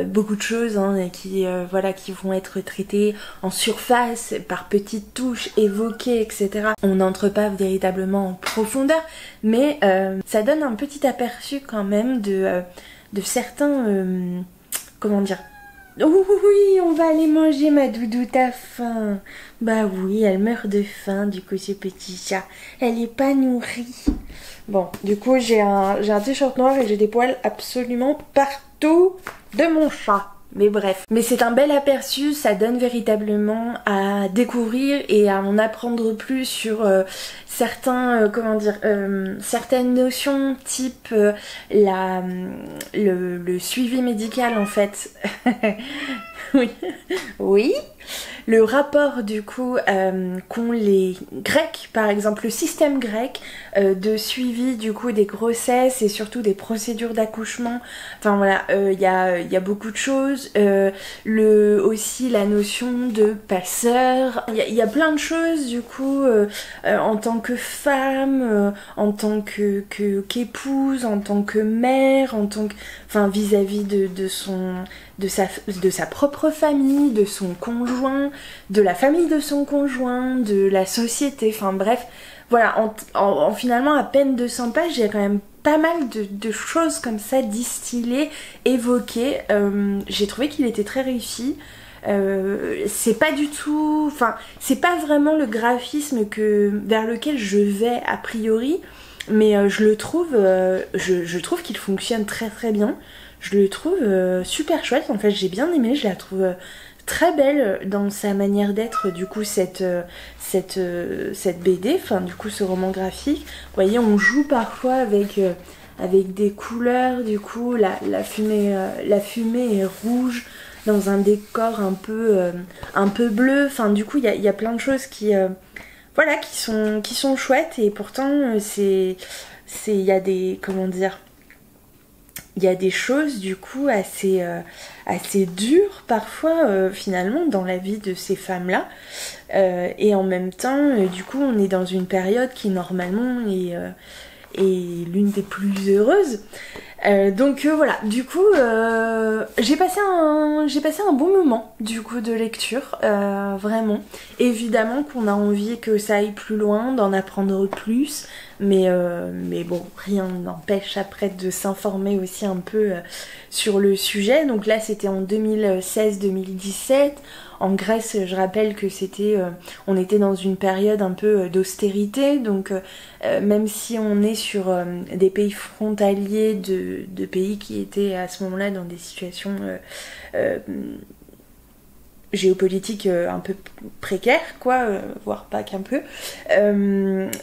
beaucoup de choses qui vont être traitées en surface, par petites touches, évoquées, etc. On n'entre pas véritablement en profondeur, mais ça donne un petit aperçu quand même de certains... comment dire... Oui, on va aller manger ma doudou, t'as faim. Bah oui, elle meurt de faim, du coup, ce petit chat. Elle est pas nourrie. Bon, du coup, j'ai un t-shirt noir et j'ai des poils absolument partout de mon chat. Mais bref. Mais c'est un bel aperçu, ça donne véritablement à découvrir et à en apprendre plus sur certaines notions type le suivi médical en fait. Oui. Oui. Le rapport du coup qu'ont les Grecs, par exemple le système grec de suivi du coup des grossesses et surtout des procédures d'accouchement. Enfin voilà, il y a beaucoup de choses. Aussi la notion de passeur. Il y a plein de choses du coup en tant que femme, en tant qu'épouse, en tant que mère, enfin vis-à-vis de sa propre famille, de son conjoint, de la famille de son conjoint, de la société, enfin bref, voilà, en finalement à peine 200 pages, il y a quand même pas mal de choses comme ça distillées, évoquées. J'ai trouvé qu'il était très réussi. C'est pas du tout, enfin c'est pas vraiment le graphisme vers lequel je vais a priori, mais je trouve qu'il fonctionne très très bien. Je le trouve super chouette, en fait j'ai bien aimé, je la trouve très belle dans sa manière d'être du coup cette BD, enfin du coup ce roman graphique. Vous voyez, on joue parfois avec des couleurs, du coup la fumée est rouge dans un décor un peu bleu, enfin du coup il y a plein de choses qui sont chouettes, et pourtant il y a des, comment dire, il y a des choses du coup assez dures parfois finalement dans la vie de ces femmes-là, et en même temps du coup on est dans une période qui normalement est l'une des plus heureuses. Donc voilà, du coup j'ai passé un bon moment du coup de lecture, vraiment. Évidemment qu'on a envie que ça aille plus loin, d'en apprendre plus, mais bon, rien n'empêche après de s'informer aussi un peu sur le sujet. Donc là c'était en 2016-2017. en Grèce, je rappelle que on était dans une période un peu d'austérité, donc même si on est sur des pays frontaliers de pays qui étaient à ce moment-là dans des situations géopolitique un peu précaire, quoi, voire pas qu'un peu,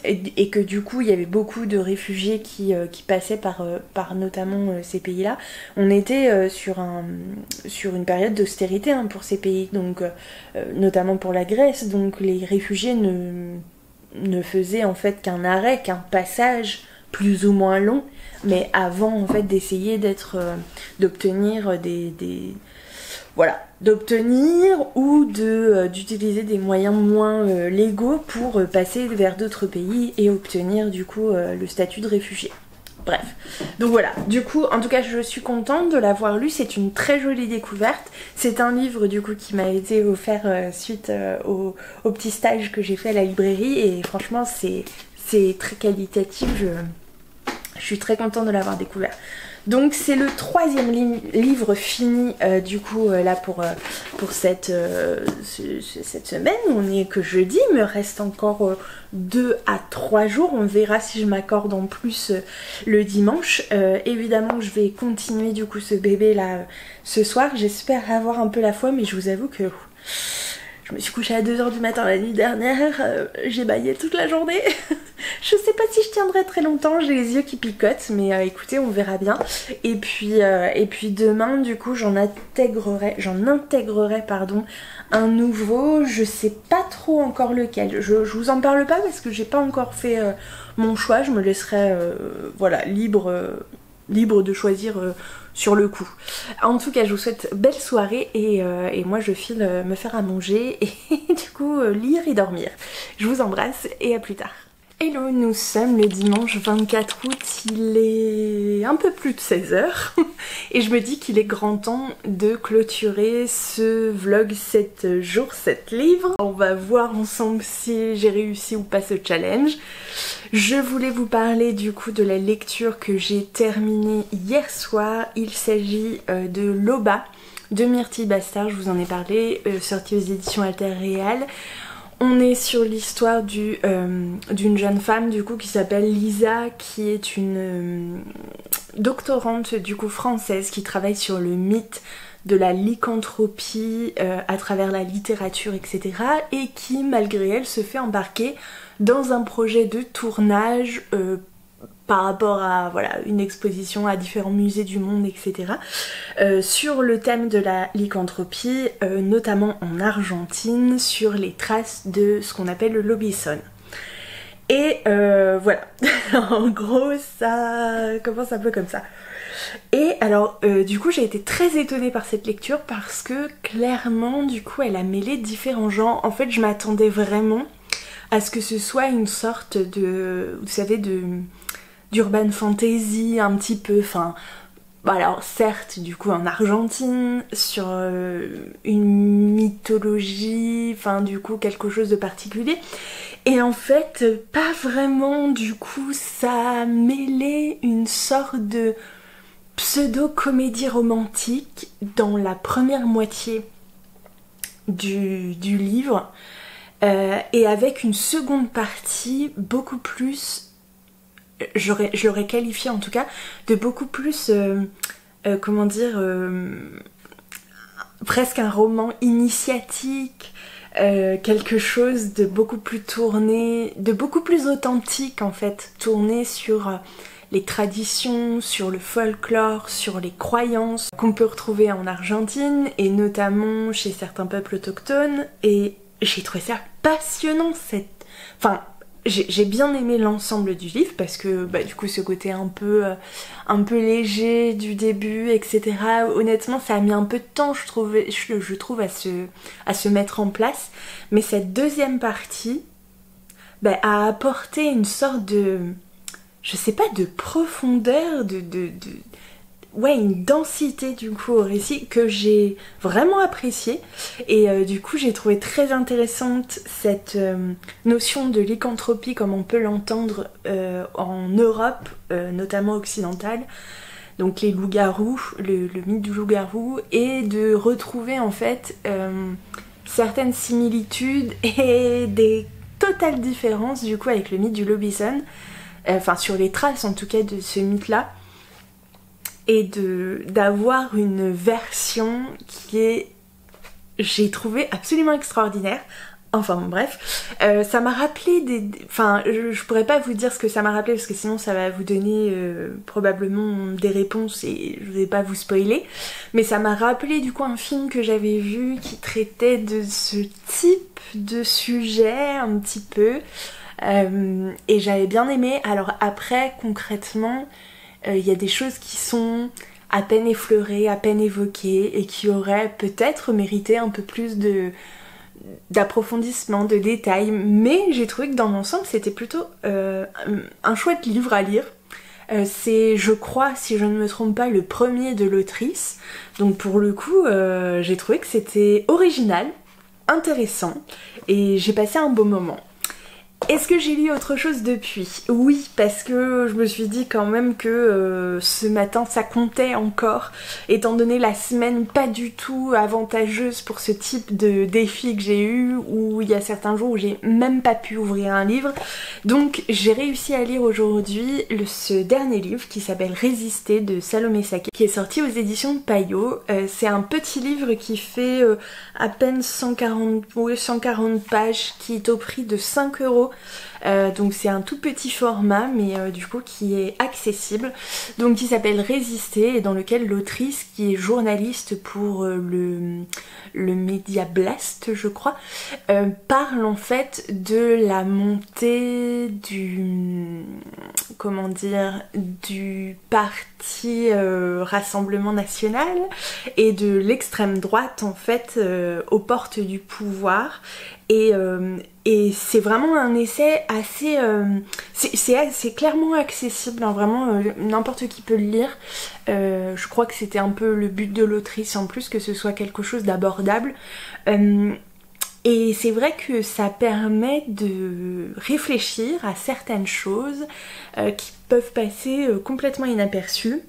et que du coup il y avait beaucoup de réfugiés qui passaient par notamment ces pays-là. On était sur une période d'austérité pour ces pays, donc notamment pour la Grèce, donc les réfugiés ne faisaient en fait qu'un arrêt, qu'un passage plus ou moins long, mais avant en fait d'essayer d'obtenir d'obtenir ou d'utiliser des moyens moins légaux pour passer vers d'autres pays et obtenir du coup le statut de réfugié. Bref, donc voilà, du coup en tout cas je suis contente de l'avoir lu, c'est une très jolie découverte, c'est un livre du coup qui m'a été offert suite au petit stage que j'ai fait à la librairie et franchement c'est très qualitatif, je suis très contente de l'avoir découvert. Donc c'est le 3e livre fini du coup là pour cette semaine. On n'est que jeudi, il me reste encore 2 à 3 jours. On verra si je m'accorde en plus le dimanche. Évidemment je vais continuer du coup ce bébé là ce soir. J'espère avoir un peu la foi, mais je vous avoue que je me suis couchée à 2h du matin la nuit dernière, j'ai bâillé toute la journée. Je sais pas si je tiendrai très longtemps, j'ai les yeux qui picotent, mais écoutez, on verra bien. Et puis demain, du coup, j'en intégrerai un nouveau, je sais pas trop encore lequel. Je vous en parle pas parce que j'ai pas encore fait mon choix, je me laisserai libre de choisir sur le coup. En tout cas, je vous souhaite belle soirée et moi je file me faire à manger et du coup lire et dormir. Je vous embrasse et à plus tard. Hello, nous sommes le dimanche 24 août, il est un peu plus de 16h et je me dis qu'il est grand temps de clôturer ce vlog 7 jours, 7 livres. On va voir ensemble si j'ai réussi ou pas ce challenge. Je voulais vous parler du coup de la lecture que j'ai terminée hier soir. Il s'agit de Loba de Myrtille Bastard, je vous en ai parlé, sortie aux éditions Alter Réal. On est sur l'histoire d'une jeune femme du coup qui s'appelle Lisa, qui est une doctorante du coup française qui travaille sur le mythe de la lycanthropie à travers la littérature, etc. et qui malgré elle se fait embarquer dans un projet de tournage par rapport à une exposition à différents musées du monde, etc. Sur le thème de la lycanthropie, notamment en Argentine, sur les traces de ce qu'on appelle le lobbyson. Et voilà, en gros ça commence un peu comme ça. Et alors du coup j'ai été très étonnée par cette lecture parce que clairement du coup elle a mêlé différents genres. En fait je m'attendais vraiment à ce que ce soit une sorte de, vous savez, d'urban fantasy un petit peu, alors certes du coup en Argentine, sur une mythologie, du coup quelque chose de particulier, et en fait pas vraiment. Du coup ça a mêlé une sorte de pseudo-comédie romantique dans la première moitié du livre, et avec une seconde partie beaucoup plus, je l'aurais qualifié en tout cas de beaucoup plus presque un roman initiatique, quelque chose de beaucoup plus tourné, de beaucoup plus authentique en fait, tourné sur les traditions, sur le folklore, sur les croyances qu'on peut retrouver en Argentine et notamment chez certains peuples autochtones. Et j'ai trouvé ça passionnant, j'ai bien aimé l'ensemble du livre parce que du coup ce côté un peu léger du début, etc. Honnêtement ça a mis un peu de temps je trouve à se mettre en place, mais cette deuxième partie a apporté une sorte de, je sais pas, de profondeur, une densité du coup au récit que j'ai vraiment apprécié. Et du coup j'ai trouvé très intéressante cette notion de lycanthropie comme on peut l'entendre en Europe, notamment occidentale, donc les loups-garous, le mythe du loup-garou, et de retrouver en fait certaines similitudes et des totales différences du coup avec le mythe du Lobisson, enfin sur les traces en tout cas de ce mythe-là, et d'avoir une version qui est, j'ai trouvé absolument extraordinaire. Enfin bon, bref, ça m'a rappelé enfin je pourrais pas vous dire ce que ça m'a rappelé parce que sinon ça va vous donner probablement des réponses et je vais pas vous spoiler, mais ça m'a rappelé du coup un film que j'avais vu qui traitait de ce type de sujet un petit peu, et j'avais bien aimé. Alors après concrètement il y a des choses qui sont à peine effleurées, à peine évoquées et qui auraient peut-être mérité un peu plus d'approfondissement, de détails, mais j'ai trouvé que dans l'ensemble c'était plutôt un chouette livre à lire. C'est, je crois, si je ne me trompe pas, le premier de l'autrice, donc pour le coup j'ai trouvé que c'était original, intéressant, et j'ai passé un beau moment. Est-ce que j'ai lu autre chose depuis? Oui, parce que je me suis dit quand même que ce matin ça comptait encore, étant donné la semaine pas du tout avantageuse pour ce type de défi que j'ai eu, où il y a certains jours où j'ai même pas pu ouvrir un livre. Donc j'ai réussi à lire aujourd'hui ce dernier livre qui s'appelle Résister de Salomé Saké, qui est sorti aux éditions de Payot. C'est un petit livre qui fait à peine 140 pages, qui est au prix de 5 €. Donc c'est un tout petit format, mais du coup qui est accessible, donc qui s'appelle Résister, et dans lequel l'autrice, qui est journaliste pour le Média Blast je crois, parle en fait de la montée du parti Rassemblement National et de l'extrême droite en fait aux portes du pouvoir. Et c'est vraiment un essai assez... c'est clairement accessible, hein, vraiment n'importe qui peut le lire. Je crois que c'était un peu le but de l'autrice en plus, que ce soit quelque chose d'abordable. Et c'est vrai que ça permet de réfléchir à certaines choses qui peuvent passer complètement inaperçues.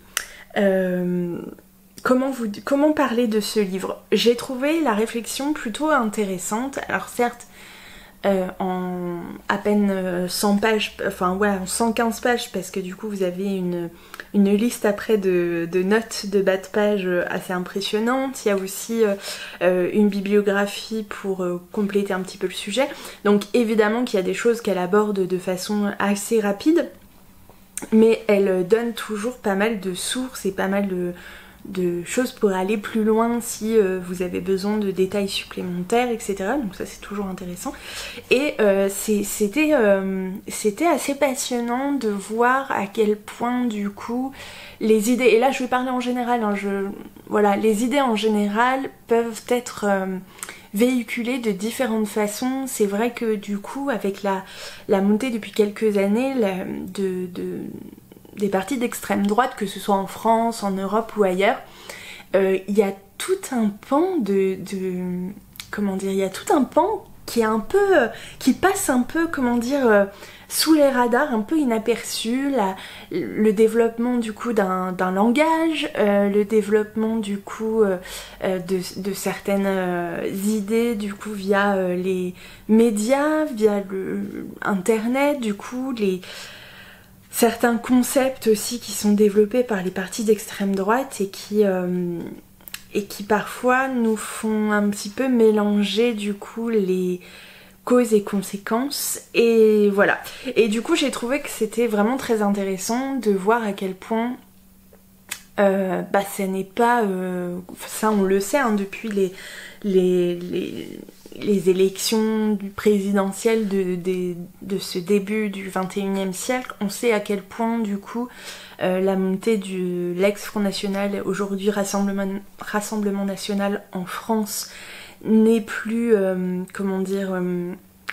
Comment parler de ce livre? J'ai trouvé la réflexion plutôt intéressante. Alors certes, en à peine 100 pages, enfin ouais, en 115 pages, parce que du coup vous avez une liste après de notes de bas de page assez impressionnante. Il y a aussi une bibliographie pour compléter un petit peu le sujet. Donc évidemment qu'il y a des choses qu'elle aborde de façon assez rapide, mais elle donne toujours pas mal de sources et pas mal de choses pour aller plus loin si vous avez besoin de détails supplémentaires, etc. Donc ça c'est toujours intéressant. Et c'était assez passionnant de voir à quel point du coup les idées, et là je vais parler en général, hein, voilà, les idées en général peuvent être véhiculées de différentes façons. C'est vrai que du coup avec la montée depuis quelques années des partis d'extrême droite, que ce soit en France, en Europe ou ailleurs, il y a tout un pan comment dire, il y a tout un pan qui est un peu, qui passe un peu, comment dire, sous les radars, un peu inaperçu, le développement du coup d'un langage, le développement du coup de certaines idées du coup via les médias, via internet, du coup certains concepts aussi qui sont développés par les partis d'extrême droite et qui parfois nous font un petit peu mélanger du coup les causes et conséquences, et voilà. Et du coup j'ai trouvé que c'était vraiment très intéressant de voir à quel point ça n'est pas ça on le sait, hein, depuis les élections présidentielles de ce début du 21e siècle, on sait à quel point du coup la montée de l'ex-Front National, aujourd'hui Rassemblement National en France, n'est plus, comment dire,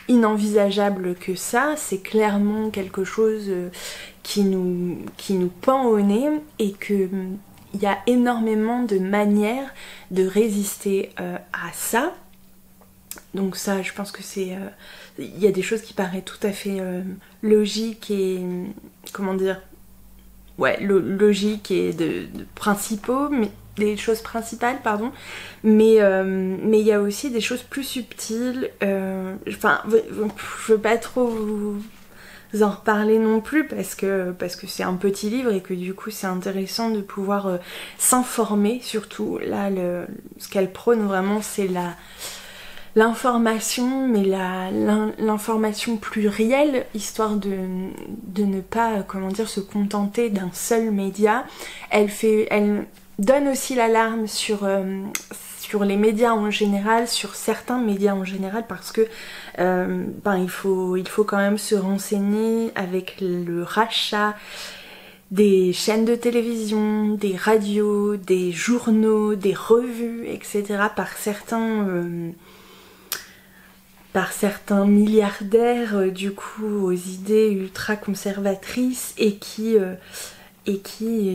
inenvisageable que ça. C'est clairement quelque chose qui nous pend au nez, et que il y a énormément de manières de résister à ça. Donc ça, je pense que c'est... il y a des choses qui paraissent tout à fait logiques et... comment dire... ouais, logiques et de principaux, mais choses principales, pardon, mais il y a aussi des choses plus subtiles. Enfin, je veux pas trop vous en reparler non plus parce que c'est un petit livre et que du coup c'est intéressant de pouvoir s'informer. Surtout là, ce qu'elle prône vraiment, c'est l'information, mais l'information plurielle, histoire de ne pas, comment dire, se contenter d'un seul média. Elle donne aussi l'alarme sur les médias en général, sur certains médias en général, parce que il faut quand même se renseigner avec le rachat des chaînes de télévision, des radios, des journaux, des revues, etc. par certains milliardaires du coup aux idées ultra conservatrices et qui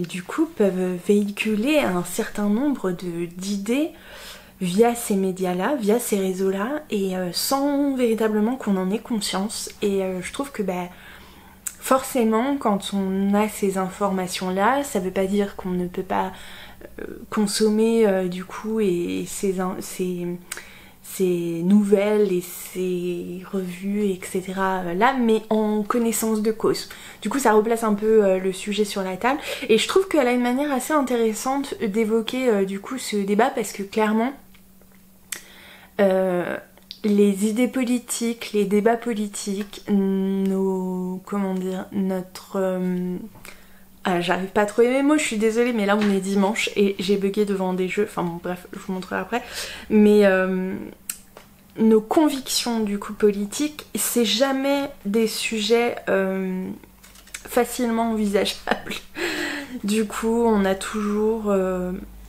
du coup peuvent véhiculer un certain nombre d'idées via ces médias-là, via ces réseaux-là, et sans véritablement qu'on en ait conscience. Et je trouve que forcément, quand on a ces informations-là, ça veut pas dire qu'on ne peut pas consommer du coup et ces nouvelles et ces revues, etc. là, mais en connaissance de cause. Du coup, ça replace un peu le sujet sur la table. Et je trouve qu'elle a une manière assez intéressante d'évoquer du coup ce débat, parce que clairement, les idées politiques, les débats politiques, j'arrive pas à trouver mes mots, je suis désolée, mais là on est dimanche et j'ai bugué devant des jeux, enfin bon bref, je vous montrerai après. Mais nos convictions du coup politiques, c'est jamais des sujets facilement envisageables. Du coup, on a toujours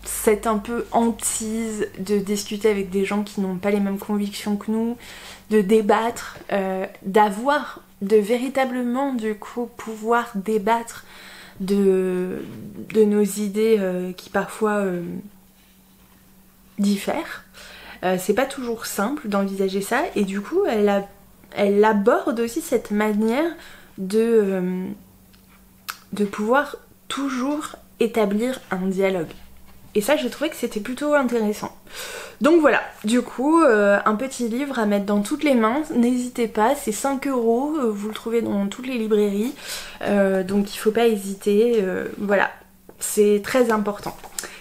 cette un peu hantise de discuter avec des gens qui n'ont pas les mêmes convictions que nous, de débattre, de véritablement du coup pouvoir débattre de nos idées qui parfois diffèrent. C'est pas toujours simple d'envisager ça, et du coup elle aborde aussi cette manière de pouvoir toujours établir un dialogue. Et ça, j'ai trouvé que c'était plutôt intéressant. Donc voilà, du coup, un petit livre à mettre dans toutes les mains. N'hésitez pas, c'est 5 €, vous le trouvez dans toutes les librairies. Donc il faut pas hésiter, voilà, c'est très important.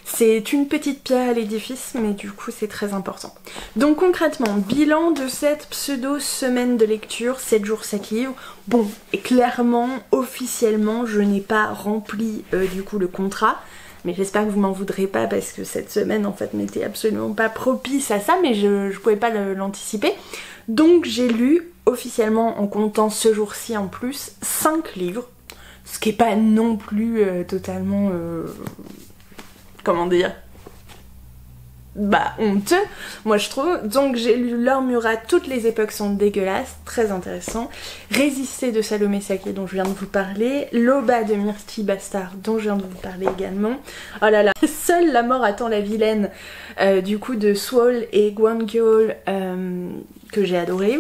C'est une petite pierre à l'édifice, mais du coup c'est très important. Donc concrètement, bilan de cette pseudo-semaine de lecture, 7 jours 7 livres. Bon, et clairement, officiellement, je n'ai pas rempli du coup le contrat. Mais j'espère que vous m'en voudrez pas, parce que cette semaine en fait n'était absolument pas propice à ça, mais je pouvais pas l'anticiper. Donc j'ai lu officiellement, en comptant ce jour-ci en plus, 5 livres. Ce qui est pas non plus totalement... comment dire, honteux, moi je trouve. Donc j'ai lu Laure Murat, Toutes les époques sont dégueulasses, très intéressant. Résister de Salomé Saké, dont je viens de vous parler. Loba de Myrtille Bastard, dont je viens de vous parler également. Oh là là, Seule la mort attend la vilaine, du coup de Swole et Guangyeol, que j'ai adoré.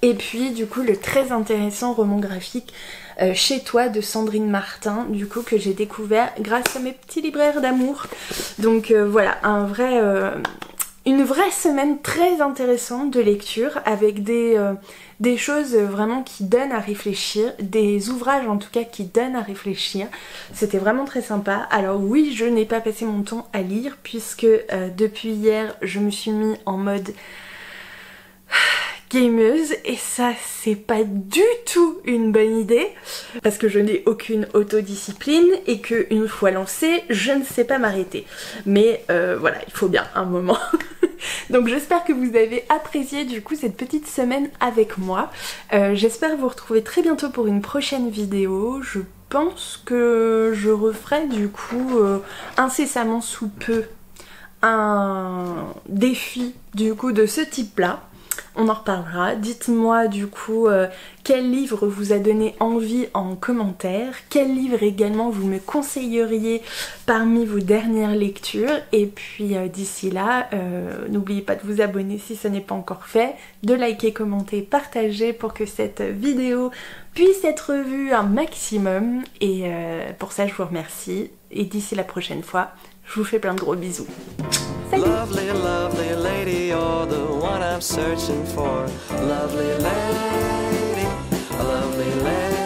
Et puis du coup le très intéressant roman graphique Chez toi de Sandrine Martin, du coup que j'ai découvert grâce à mes petits libraires d'amour. Donc voilà, une vraie semaine très intéressante de lecture, avec des choses vraiment qui donnent à réfléchir, des ouvrages en tout cas qui donnent à réfléchir. C'était vraiment très sympa. Alors oui, je n'ai pas passé mon temps à lire, puisque depuis hier je me suis mis en mode gameuse, et ça c'est pas du tout une bonne idée, parce que je n'ai aucune autodiscipline et que une fois lancée, je ne sais pas m'arrêter. Mais voilà, il faut bien un moment. Donc j'espère que vous avez apprécié du coup cette petite semaine avec moi. J'espère vous retrouver très bientôt pour une prochaine vidéo. Je pense que je referai du coup incessamment sous peu un défi du coup de ce type là. On en reparlera. Dites-moi du coup quel livre vous a donné envie en commentaire, quel livre également vous me conseilleriez parmi vos dernières lectures, et puis d'ici là, n'oubliez pas de vous abonner si ce n'est pas encore fait, de liker, commenter, partager pour que cette vidéo puisse être vue un maximum, et pour ça je vous remercie, et d'ici la prochaine fois, je vous fais plein de gros bisous. Salut! Lovely, lovely lady, you're the one I'm searching for. Lovely lady, a lovely lady.